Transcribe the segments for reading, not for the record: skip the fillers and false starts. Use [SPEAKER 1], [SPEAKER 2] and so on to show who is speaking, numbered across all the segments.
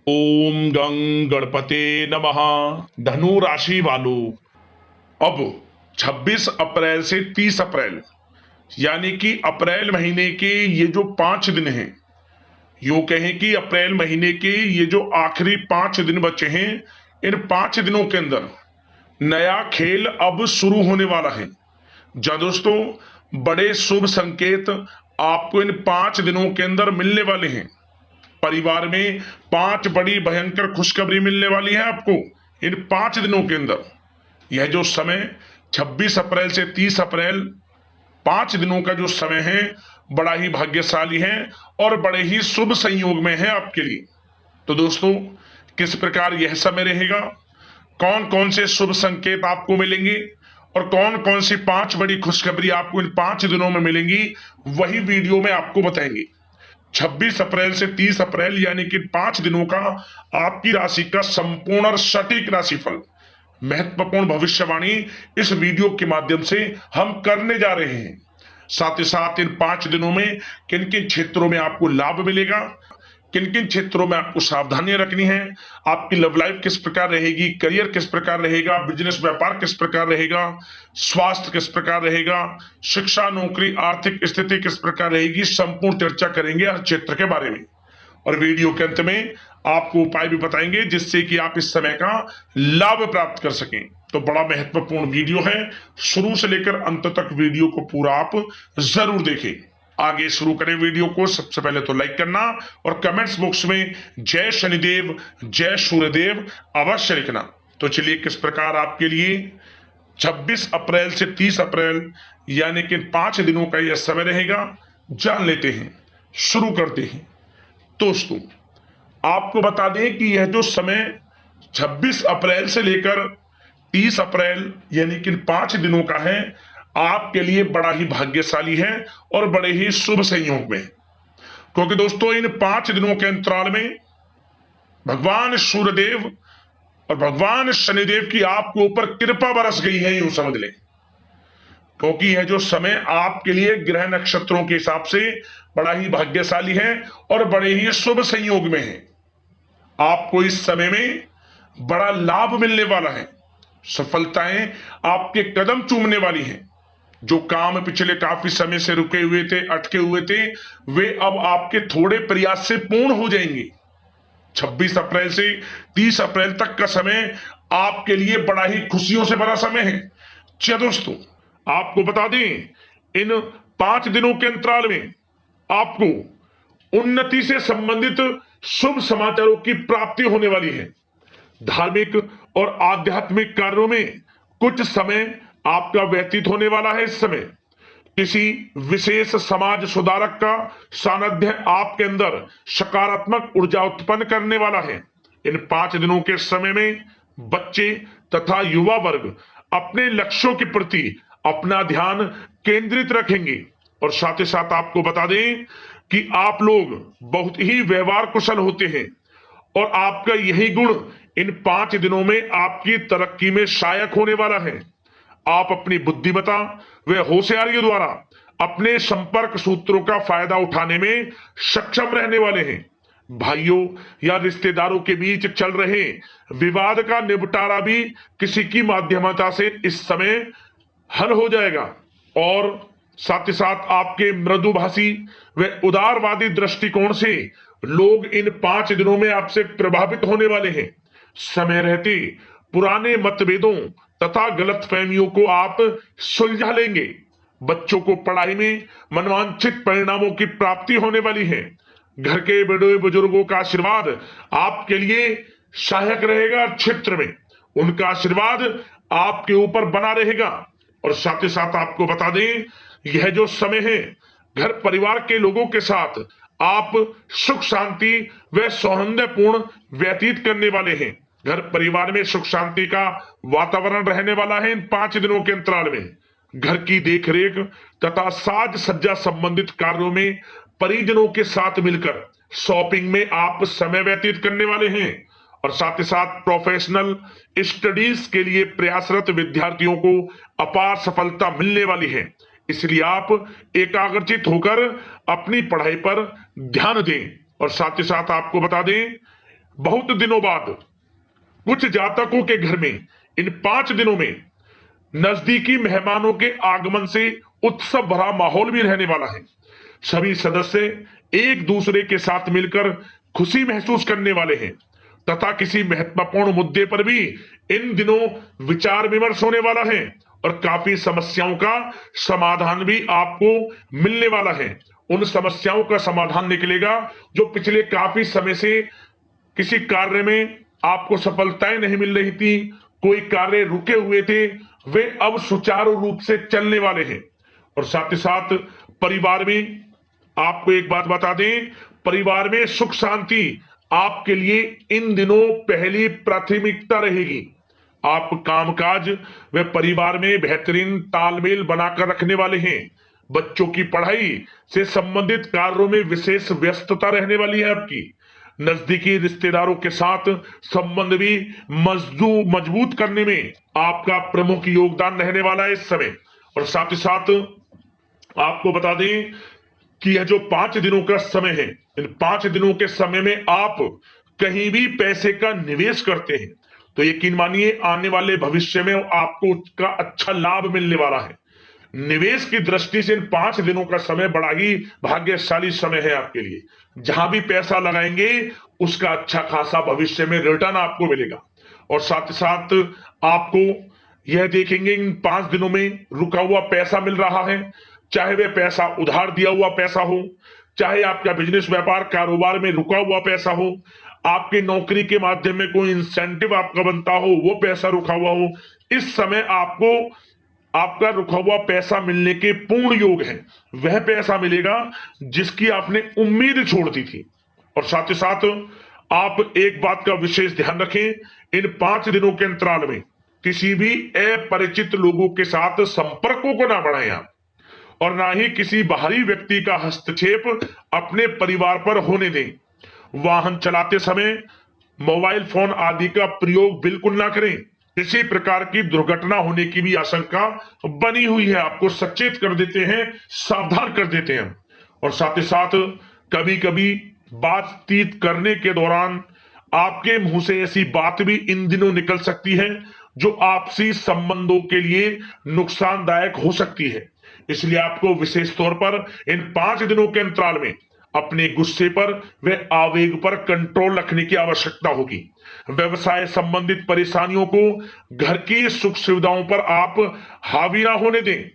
[SPEAKER 1] ओम गं गणपते नमः। धनु राशि वालों, अब 26 अप्रैल से 30 अप्रैल यानी कि अप्रैल महीने के ये जो 5 दिन हैं, यूं कहें कि अप्रैल महीने के ये जो आखिरी 5 दिन बचे हैं, इन 5 दिनों के अंदर नया खेल अब शुरू होने वाला है। जा दोस्तों, बड़े शुभ संकेत आपको इन 5 दिनों के अंदर मिलने वाले हैं। परिवार में 5 बड़ी भयंकर खुशखबरी मिलने वाली है आपको इन 5 दिनों के अंदर। यह जो समय 26 अप्रैल से 30 अप्रैल 5 दिनों का जो समय है, बड़ा ही भाग्यशाली है और बड़े ही शुभ संयोग में है आपके लिए। तो दोस्तों, किस प्रकार यह समय रहेगा, कौन कौन से शुभ संकेत आपको मिलेंगे और कौन कौन सी 5 बड़ी खुशखबरी आपको इन 5 दिनों में मिलेंगी, वही वीडियो में आपको बताएंगे। 26 अप्रैल से 30 अप्रैल यानी कि 5 दिनों का आपकी राशि का संपूर्ण और सटीक राशिफल, महत्वपूर्ण भविष्यवाणी इस वीडियो के माध्यम से हम करने जा रहे हैं। साथ ही साथ इन 5 दिनों में किन किन क्षेत्रों में आपको लाभ मिलेगा, किन किन क्षेत्रों में आपको सावधानियां रखनी है, आपकी लव लाइफ किस प्रकार रहेगी, करियर किस प्रकार रहेगा, बिजनेस व्यापार किस प्रकार रहेगा, स्वास्थ्य किस प्रकार रहेगा, शिक्षा नौकरी आर्थिक स्थिति किस प्रकार रहेगी, संपूर्ण चर्चा करेंगे हर क्षेत्र के बारे में। और वीडियो के अंत में आपको उपाय भी बताएंगे जिससे कि आप इस समय का लाभ प्राप्त कर सकें। तो बड़ा महत्वपूर्ण वीडियो है, शुरू से लेकर अंत तक वीडियो को पूरा आप जरूर देखें। आगे शुरू करें वीडियो को, सबसे पहले तो लाइक करना और कमेंट्स बॉक्स में जय शनिदेव जय सूर्यदेव अवश्य लिखना। तो चलिए, किस प्रकार आपके लिए 26 अप्रैल से 30 अप्रैल यानी कि 5 दिनों का यह समय रहेगा, जान लेते हैं, शुरू करते हैं। दोस्तों, आपको बता दें कि यह जो समय 26 अप्रैल से लेकर 30 अप्रैल यानी कि 5 दिनों का है, आपके लिए बड़ा ही भाग्यशाली है और बड़े ही शुभ संयोग में। क्योंकि दोस्तों, इन 5 दिनों के अंतराल में भगवान सूर्यदेव और भगवान शनिदेव की आपके ऊपर कृपा बरस गई है, यूं समझ लें। क्योंकि यह जो समय आपके लिए ग्रह नक्षत्रों के हिसाब से बड़ा ही भाग्यशाली है और बड़े ही शुभ संयोग में है। आपको इस समय में बड़ा लाभ मिलने वाला है, सफलताएं आपके कदम चूमने वाली हैं। जो काम पिछले काफी समय से रुके हुए थे, अटके हुए थे, वे अब आपके थोड़े प्रयास से पूर्ण हो जाएंगे। 26 अप्रैल से 30 अप्रैल तक का समय आपके लिए बड़ा ही खुशियों से भरा समय है। चलिए दोस्तों, आपको बता दें, इन 5 दिनों के अंतराल में आपको उन्नति से संबंधित शुभ समाचारों की प्राप्ति होने वाली है। धार्मिक और आध्यात्मिक कार्यों में कुछ समय आपका व्यतीत होने वाला है। इस समय किसी विशेष समाज सुधारक का सानिध्य आपके अंदर सकारात्मक ऊर्जा उत्पन्न करने वाला है। इन 5 दिनों के समय में बच्चे तथा युवा वर्ग अपने लक्ष्यों के प्रति अपना ध्यान केंद्रित रखेंगे। और साथ ही साथ आपको बता दें कि आप लोग बहुत ही व्यवहार कुशल होते हैं और आपका यही गुण इन 5 दिनों में आपकी तरक्की में सहायक होने वाला है। आप अपनी बुद्धिमत्ता व होशियारी द्वारा अपने संपर्क सूत्रों का फायदा उठाने में सक्षम रहने वाले हैं। भाइयों या रिश्तेदारों के बीच चल रहे विवाद का निपटारा भी किसी की माध्यमता से इस समय हल हो जाएगा। और साथ ही साथ आपके मृदुभाषी व उदारवादी दृष्टिकोण से लोग इन 5 दिनों में आपसे प्रभावित होने वाले हैं। समय रहते पुराने मतभेदों तथा गलतफहमियों को आप सुलझा लेंगे। बच्चों को पढ़ाई में मनवांछित परिणामों की प्राप्ति होने वाली है। घर के बड़े बुजुर्गों का आशीर्वाद आपके लिए सहायक रहेगा। क्षेत्र में उनका आशीर्वाद आपके ऊपर बना रहेगा। और साथ ही साथ आपको बता दें, यह जो समय है, घर परिवार के लोगों के साथ आप सुख शांति व सौहार्दपूर्ण व्यतीत करने वाले हैं। घर परिवार में सुख शांति का वातावरण रहने वाला है इन 5 दिनों के अंतराल में। घर की देखरेख तथा साज सज्जा संबंधित कार्यों में परिजनों के साथ मिलकर शॉपिंग में आप समय व्यतीत करने वाले हैं। और साथ ही साथ प्रोफेशनल स्टडीज के लिए प्रयासरत विद्यार्थियों को अपार सफलता मिलने वाली है। इसलिए आप एकाग्रचित होकर अपनी पढ़ाई पर ध्यान दें। और साथ ही साथ आपको बता दें, बहुत दिनों बाद कुछ जातकों के घर में इन 5 दिनों में नजदीकी मेहमानों के आगमन से उत्सव भरा माहौल भी रहने वाला है। सभी सदस्य एक दूसरे के साथ मिलकर खुशी महसूस करने वाले हैं तथा किसी महत्वपूर्ण मुद्दे पर भी इन दिनों विचार विमर्श होने वाला है और काफी समस्याओं का समाधान भी आपको मिलने वाला है। उन समस्याओं का समाधान निकलेगा जो पिछले काफी समय से किसी कार्य में आपको सफलताएं नहीं मिल रही थी, कोई कार्य रुके हुए थे, वे अब सुचारू रूप से चलने वाले हैं। और साथ ही साथ परिवार में आपको एक बात बता दें, परिवार में सुख शांति आपके लिए इन दिनों पहली प्राथमिकता रहेगी। आप कामकाज व परिवार में बेहतरीन तालमेल बनाकर रखने वाले हैं। बच्चों की पढ़ाई से संबंधित कार्यों में विशेष व्यस्तता रहने वाली है आपकी। नजदीकी रिश्तेदारों के साथ संबंध भी मजबूत करने में आपका प्रमुख योगदान रहने वाला है इस समय। और साथ ही साथ आपको बता दें कि यह जो 5 दिनों का समय है, इन 5 दिनों के समय में आप कहीं भी पैसे का निवेश करते हैं तो यकीन मानिए आने वाले भविष्य में आपको उसका अच्छा लाभ मिलने वाला है। निवेश की दृष्टि से इन 5 दिनों का समय बड़ा ही भाग्यशाली समय है आपके लिए। जहां भी पैसा लगाएंगे उसका अच्छा खासा भविष्य में रिटर्न आपको मिलेगा। और साथ ही साथ आपको यह देखेंगे इन 5 दिनों में रुका हुआ पैसा मिल रहा है, चाहे वह पैसा उधार दिया हुआ पैसा हो, चाहे आपका बिजनेस व्यापार कारोबार में रुका हुआ पैसा हो, आपकी नौकरी के माध्यम में कोई इंसेंटिव आपका बनता हो, वो पैसा रुका हुआ हो। इस समय आपको आपका रुका हुआ पैसा मिलने के पूर्ण योग है। वह पैसा मिलेगा जिसकी आपने उम्मीद छोड़ दी थी। और साथ ही साथ आप एक बात का विशेष ध्यान रखें, इन 5 दिनों के अंतराल में किसी भी अपरिचित लोगों के साथ संपर्कों को ना बढ़ाएं आप, और ना ही किसी बाहरी व्यक्ति का हस्तक्षेप अपने परिवार पर होने दें। वाहन चलाते समय मोबाइल फोन आदि का प्रयोग बिल्कुल ना करें। किसी प्रकार की दुर्घटना होने की भी आशंका बनी हुई है, आपको सचेत कर देते हैं, सावधान कर देते हैं। और साथ ही साथ कभी कभी बातचीत करने के दौरान आपके मुंह से ऐसी बात भी इन दिनों निकल सकती है जो आपसी संबंधों के लिए नुकसानदायक हो सकती है। इसलिए आपको विशेष तौर पर इन 5 दिनों के अंतराल में अपने गुस्से पर व आवेग पर कंट्रोल रखने की आवश्यकता होगी। व्यवसाय संबंधित परेशानियों को घर की सुख सुविधाओं पर आप हावी ना होने दें।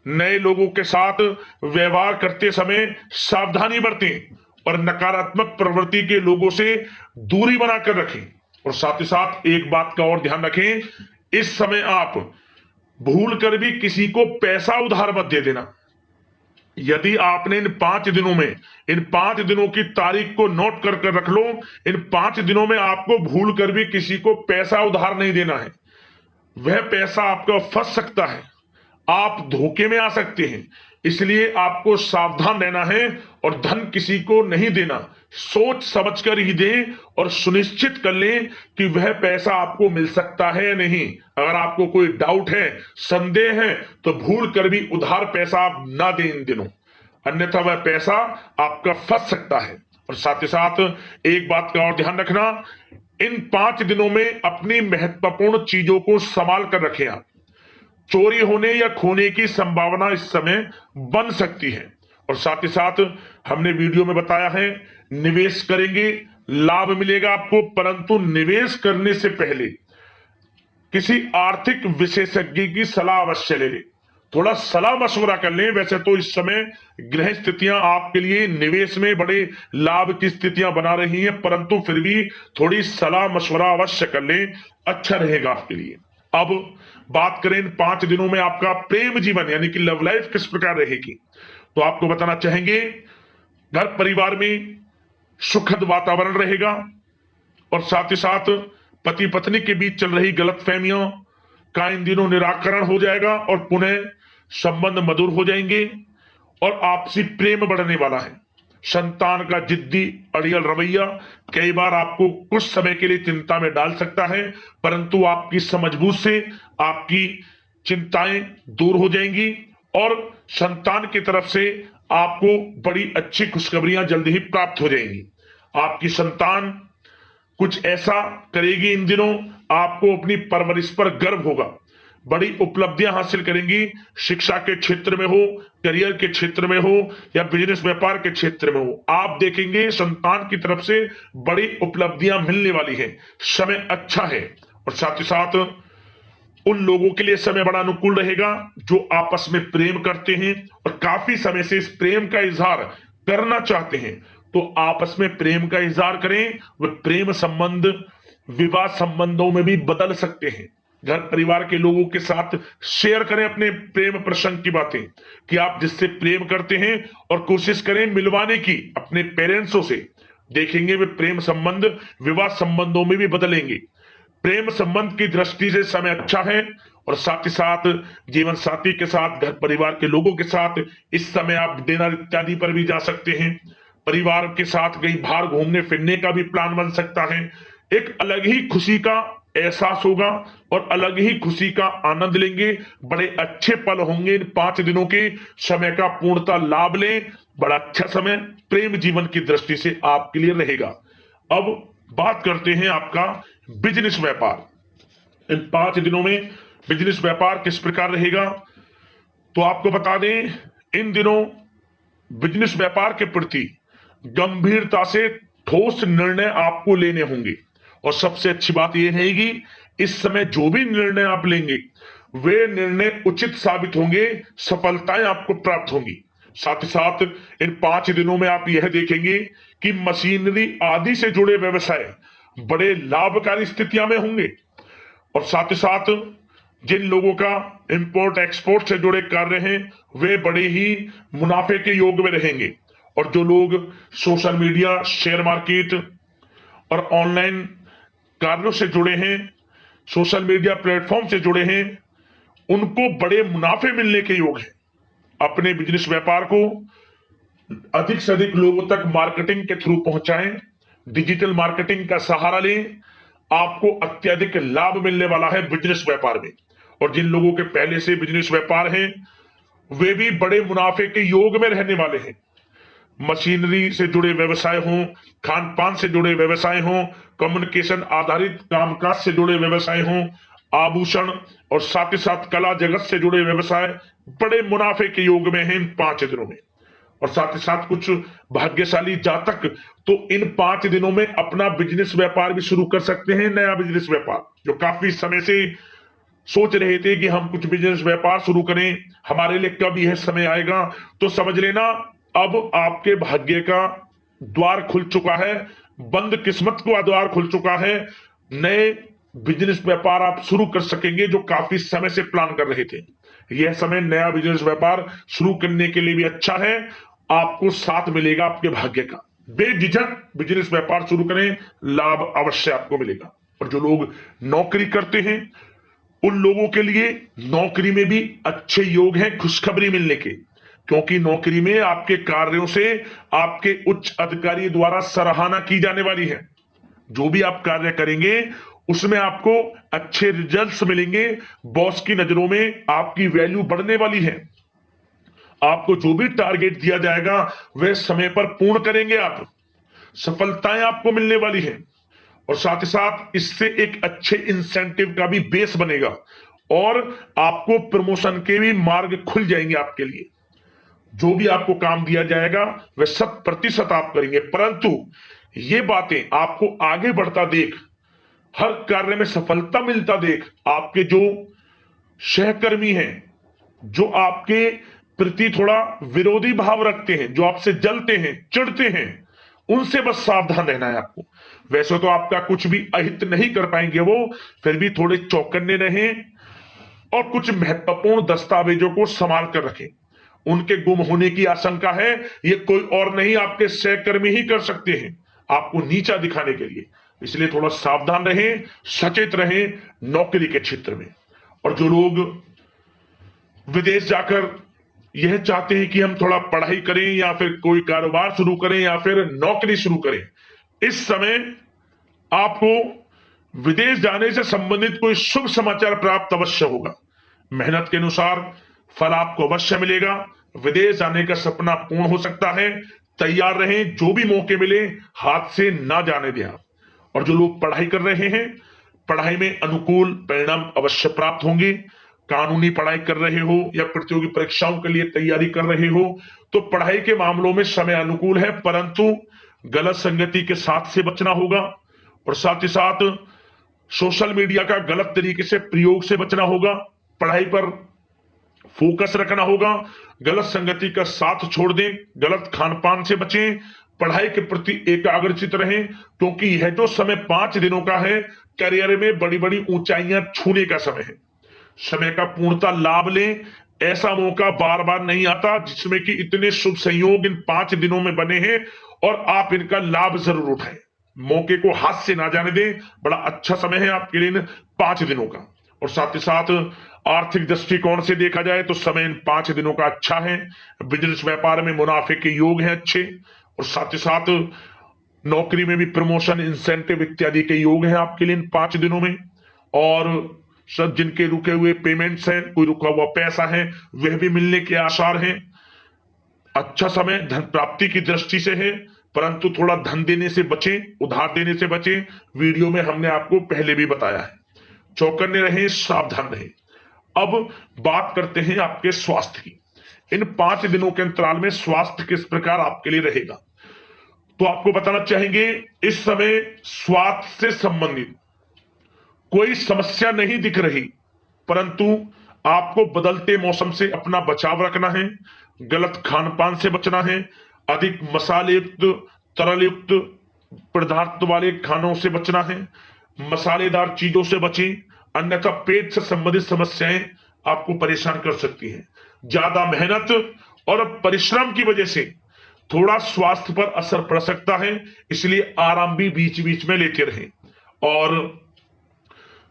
[SPEAKER 1] नए लोगों के साथ व्यवहार करते समय सावधानी बरतें और नकारात्मक प्रवृत्ति के लोगों से दूरी बनाकर रखें। और साथ ही साथ एक बात का और ध्यान रखें, इस समय आप भूल कर भी किसी को पैसा उधार मत दे देना। यदि आपने इन 5 दिनों में इन 5 दिनों की तारीख को नोट कर रख लो, इन 5 दिनों में आपको भूल कर भी किसी को पैसा उधार नहीं देना है। वह पैसा आपका फंस सकता है, आप धोखे में आ सकते हैं। इसलिए आपको सावधान रहना है और धन किसी को नहीं देना। सोच समझ कर ही दें और सुनिश्चित कर लें कि वह पैसा आपको मिल सकता है या नहीं। अगर आपको कोई डाउट है, संदेह है, तो भूल कर भी उधार पैसा आप ना दें इन दिनों, अन्यथा वह पैसा आपका फंस सकता है। और साथ ही साथ एक बात का और ध्यान रखना, इन 5 दिनों में अपनी महत्वपूर्ण चीजों को संभाल कर रखें आप। चोरी होने या खोने की संभावना इस समय बन सकती है। और साथ ही साथ हमने वीडियो में बताया है, निवेश करेंगे लाभ मिलेगा आपको, परंतु निवेश करने से पहले किसी आर्थिक विशेषज्ञ की सलाह अवश्य ले लें। थोड़ा सलाह मशवरा कर लें। वैसे तो इस समय ग्रह स्थितियां आपके लिए निवेश में बड़े लाभ की स्थितियां बना रही हैं, परंतु फिर भी थोड़ी सलाह मशवरा अवश्य कर लें, अच्छा रहेगा आपके लिए। अब बात करें इन 5 दिनों में आपका प्रेम जीवन यानी कि लव लाइफ किस प्रकार रहेगी, तो आपको बताना चाहेंगे घर परिवार में सुखद वातावरण रहेगा और साथ ही साथ पति पत्नी के बीच चल रही गलतफहमियों का इन दिनों निराकरण हो जाएगा और पुनः संबंध मधुर हो जाएंगे और आपसी प्रेम बढ़ने वाला है। संतान का जिद्दी अड़ियल रवैया कई बार आपको कुछ समय के लिए चिंता में डाल सकता है, परंतु आपकी समझबूझ से आपकी चिंताएं दूर हो जाएंगी और संतान की तरफ से आपको बड़ी अच्छी खुशखबरियां जल्दी ही प्राप्त हो जाएंगी। आपकी संतान कुछ ऐसा करेगी इन दिनों, आपको अपनी परवरिश पर गर्व होगा, बड़ी उपलब्धियां हासिल करेंगी। शिक्षा के क्षेत्र में हो, करियर के क्षेत्र में हो या बिजनेस व्यापार के क्षेत्र में हो, आप देखेंगे संतान की तरफ से बड़ी उपलब्धियां मिलने वाली है। समय अच्छा है और साथ ही साथ उन लोगों के लिए समय बड़ा अनुकूल रहेगा जो आपस में प्रेम करते हैं और काफी समय से इस प्रेम का इजहार करना चाहते हैं। तो आपस में प्रेम का इजहार करें, वह प्रेम संबंध विवाह संबंधों में भी बदल सकते हैं। घर परिवार के लोगों के साथ शेयर करें अपने प्रेम प्रसंग की बातें कि आप जिससे प्रेम करते हैं और कोशिश करें मिलवाने की अपने पेरेंट्सों से। देखेंगे वे प्रेम संबंध विवाह संबंधों में भी बदलेंगे। प्रेम संबंध की दृष्टि से समय अच्छा है और साथ ही साथ जीवन साथी के साथ, घर परिवार के लोगों के साथ इस समय आप डिनर इत्यादि पर भी जा सकते हैं। परिवार के साथ कहीं बाहर घूमने फिरने का भी प्लान बन सकता है। एक अलग ही खुशी का एहसास होगा और अलग ही खुशी का आनंद लेंगे। बड़े अच्छे पल होंगे इन 5 दिनों के, समय का पूर्णता लाभ लें। बड़ा अच्छा समय प्रेम जीवन की दृष्टि से आपके लिए रहेगा। अब बात करते हैं आपका बिजनेस व्यापार। इन 5 दिनों में बिजनेस व्यापार किस प्रकार रहेगा, तो आपको बता दें इन दिनों बिजनेस व्यापार के प्रति गंभीरता से ठोस निर्णय आपको लेने होंगे। और सबसे अच्छी बात यह रहेगी, इस समय जो भी निर्णय आप लेंगे वे निर्णय उचित साबित होंगे, सफलताएं आपको प्राप्त होंगी। साथ ही साथ इन 5 दिनों में आप यह देखेंगे कि मशीनरी आदि से जुड़े व्यवसाय बड़े लाभकारी स्थितियां में होंगे। और साथ ही साथ जिन लोगों का इंपोर्ट एक्सपोर्ट से जुड़े कार्य हैं वे बड़े ही मुनाफे के योग में रहेंगे। और जो लोग सोशल मीडिया, शेयर मार्केट और ऑनलाइन कार्यों से जुड़े हैं, सोशल मीडिया प्लेटफॉर्म से जुड़े हैं, उनको बड़े मुनाफे मिलने के योग हैं। अपने बिजनेस व्यापार को अधिक से अधिक लोगों तक मार्केटिंग के थ्रू पहुंचाएं, डिजिटल मार्केटिंग का सहारा लें। आपको अत्यधिक लाभ मिलने वाला है बिजनेस व्यापार में। और जिन लोगों के पहले से बिजनेस व्यापार हैं वे भी बड़े मुनाफे के योग में रहने वाले हैं। मशीनरी से जुड़े व्यवसाय हों, खान पान से जुड़े व्यवसाय हों, कम्युनिकेशन आधारित कामकाज से जुड़े व्यवसाय हों, आभूषण और साथ ही साथ कला जगत से जुड़े व्यवसाय बड़े मुनाफे के योग में हैं इन 5 दिनों में। और साथ ही साथ कुछ भाग्यशाली जातक तो इन 5 दिनों में अपना बिजनेस व्यापार भी शुरू कर सकते हैं। नया बिजनेस व्यापार जो काफी समय से सोच रहे थे कि हम कुछ बिजनेस व्यापार शुरू करें, हमारे लिए कब यह समय आएगा, तो समझ लेना अब आपके भाग्य का द्वार खुल चुका है, बंद किस्मत का द्वार खुल चुका है। नए बिजनेस व्यापार आप शुरू कर सकेंगे जो काफी समय से प्लान कर रहे थे। यह समय नया बिजनेस व्यापार शुरू करने के लिए भी अच्छा है, आपको साथ मिलेगा आपके भाग्य का। बेझिझक बिजनेस व्यापार शुरू करें, लाभ अवश्य आपको मिलेगा। और जो लोग नौकरी करते हैं उन लोगों के लिए नौकरी में भी अच्छे योग हैं खुशखबरी मिलने के, क्योंकि नौकरी में आपके कार्यों से आपके उच्च अधिकारी द्वारा सराहना की जाने वाली है। जो भी आप कार्य करेंगे उसमें आपको अच्छे रिजल्ट्स मिलेंगे, बॉस की नजरों में आपकी वैल्यू बढ़ने वाली है। आपको जो भी टारगेट दिया जाएगा वह समय पर पूर्ण करेंगे आप, सफलताएं आपको मिलने वाली है। और साथ ही साथ इससे एक अच्छे इंसेंटिव का भी बेस बनेगा और आपको प्रमोशन के भी मार्ग खुल जाएंगे आपके लिए। जो भी आपको काम दिया जाएगा वह 100% आप करेंगे, परंतु ये बातें आपको आगे बढ़ता देख, हर कार्य में सफलता मिलता देख आपके जो सहकर्मी हैं, जो आपके प्रति थोड़ा विरोधी भाव रखते हैं, जो आपसे जलते हैं, चिढ़ते हैं, उनसे बस सावधान रहना है आपको। वैसे तो आपका कुछ भी अहित नहीं कर पाएंगे वो, फिर भी थोड़े चौकन्ने रहें और कुछ महत्वपूर्ण दस्तावेजों को संभाल कर रखें। उनके गुम होने की आशंका है, ये कोई और नहीं आपके सहकर्मी ही कर सकते हैं आपको नीचा दिखाने के लिए। इसलिए थोड़ा सावधान रहें, सचेत रहें नौकरी के क्षेत्र में। और जो लोग विदेश जाकर यह चाहते हैं कि हम थोड़ा पढ़ाई करें या फिर कोई कारोबार शुरू करें या फिर नौकरी शुरू करें, इस समय आपको विदेश जाने से संबंधित कोई शुभ समाचार प्राप्त अवश्य होगा। मेहनत के अनुसार फल आपको अवश्य मिलेगा। विदेश जाने का सपना पूर्ण हो सकता है। तैयार रहें, जो भी मौके मिले हाथ से ना जाने दें आप। और जो लोग पढ़ाई कर रहे हैं, पढ़ाई में अनुकूल परिणाम अवश्य प्राप्त होंगे। कानूनी पढ़ाई कर रहे हो या प्रतियोगी परीक्षाओं के लिए तैयारी कर रहे हो तो पढ़ाई के मामलों में समय अनुकूल है, परंतु गलत संगति के साथ से बचना होगा और साथ ही साथ सोशल मीडिया का गलत तरीके से प्रयोग से बचना होगा। पढ़ाई पर फोकस रखना होगा, गलत संगति का साथ छोड़ दें, गलत खान पान से बचें, पढ़ाई के प्रति एकाग्रचित रहें, क्योंकि यह जो समय 5 दिनों का है, करियर में बड़ी बड़ी ऊंचाइयां छूने का समय है। समय का पूर्णता लाभ लें, ऐसा मौका बार बार नहीं आता जिसमें कि इतने शुभ संयोग इन 5 दिनों में बने हैं और आप इनका लाभ जरूर उठाएं। मौके को हाथ से ना जाने दें, बड़ा अच्छा समय है आपके लिए इन 5 दिनों का। और साथ ही साथ आर्थिक दृष्टिकोण से देखा जाए तो समय इन 5 दिनों का अच्छा है। बिजनेस व्यापार में मुनाफे के योग हैं अच्छे, और साथ ही साथ नौकरी में भी प्रमोशन, इंसेंटिव इत्यादि के योग हैं आपके लिए इन 5 दिनों में। और सब जिनके रुके हुए पेमेंट्स हैं, कोई रुका हुआ पैसा है, वह भी मिलने के आसार हैं। अच्छा समय धन प्राप्ति की दृष्टि से है, परंतु थोड़ा धन देने से बचें, उधार देने से बचें। वीडियो में हमने आपको पहले भी बताया है। चौकन्ने रहें, सावधान रहें। अब बात करते हैं आपके स्वास्थ्य की। इन 5 दिनों के अंतराल में स्वास्थ्य किस प्रकार आपके लिए रहेगा, तो आपको बताना चाहेंगे इस समय स्वास्थ्य से संबंधित कोई समस्या नहीं दिख रही, परंतु आपको बदलते मौसम से अपना बचाव रखना है, गलत खान पान से बचना है, अधिक मसाले युक्त, तरल युक्त पदार्थ वाले खानों से बचना है, मसालेदार चीजों से बचें, अन्यथा पेट से संबंधित समस्याएं आपको परेशान कर सकती हैं। ज्यादा मेहनत और परिश्रम की वजह से थोड़ा स्वास्थ्य पर असर पड़ सकता है, इसलिए आराम भी बीच बीच में लेते रहें। और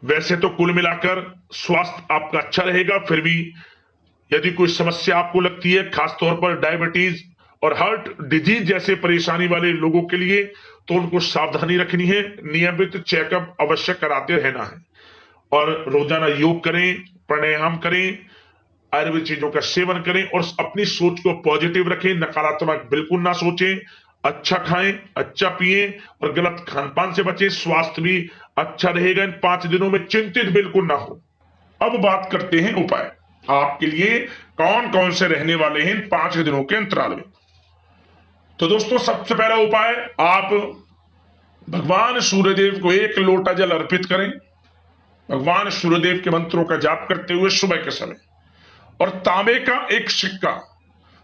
[SPEAKER 1] वैसे तो कुल मिलाकर स्वास्थ्य आपका अच्छा रहेगा, फिर भी यदि कोई समस्या आपको लगती है, खासतौर पर डायबिटीज और हार्ट डिजीज जैसे परेशानी वाले लोगों के लिए, तो उनको सावधानी रखनी है, नियमित चेकअप अवश्य कराते रहना है और रोजाना योग करें, प्राणायाम करें, आयुर्वेद चीजों का सेवन करें और अपनी सोच को पॉजिटिव रखें, नकारात्मक बिल्कुल ना सोचें, अच्छा खाएं, अच्छा पिएं और गलत खान पान से बचें। स्वास्थ्य भी अच्छा रहेगा इन 5 दिनों में, चिंतित बिल्कुल ना हो। अब बात करते हैं उपाय आपके लिए कौन कौन से रहने वाले हैं इन 5 दिनों के अंतराल में। तो दोस्तों, सबसे पहला उपाय, आप भगवान सूर्यदेव को 1 लोटा जल अर्पित करें। भगवान सूर्यदेव के मंत्रों का जाप करते हुए सुबह के समय, और तांबे का एक सिक्का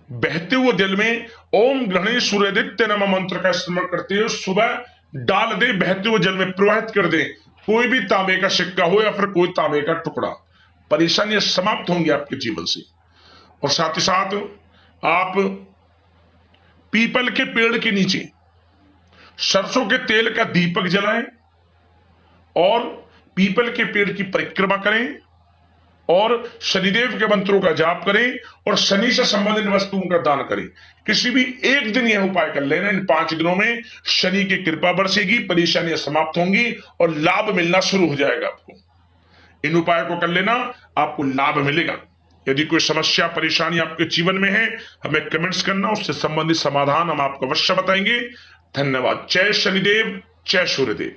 [SPEAKER 1] बहते हुए जल में ओम गणेश सूर्यादित्य नमः मंत्र का स्मरण करते हुए सुबह डाल दे, बहते हुए जल में प्रवाहित कर दे। कोई भी तांबे का सिक्का हो या फिर कोई तांबे का टुकड़ा, परेशानियां समाप्त होंगी आपके जीवन से। और साथ ही साथ आप पीपल के पेड़ के नीचे सरसों के तेल का दीपक जलाएं और पीपल के पेड़ की परिक्रमा करें और शनिदेव के मंत्रों का जाप करें और शनि से संबंधित वस्तुओं का दान करें। किसी भी एक दिन यह उपाय कर लेना, इन 5 दिनों में शनि की कृपा बरसेगी, परेशानियां समाप्त होंगी और लाभ मिलना शुरू हो जाएगा आपको। इन उपाय को कर लेना, आपको लाभ मिलेगा। यदि कोई समस्या परेशानी आपके जीवन में है, हमें कमेंट्स करना, उससे संबंधित समाधान हम आपको अवश्य बताएंगे। धन्यवाद। जय शनिदेव, जय सूर्यदेव।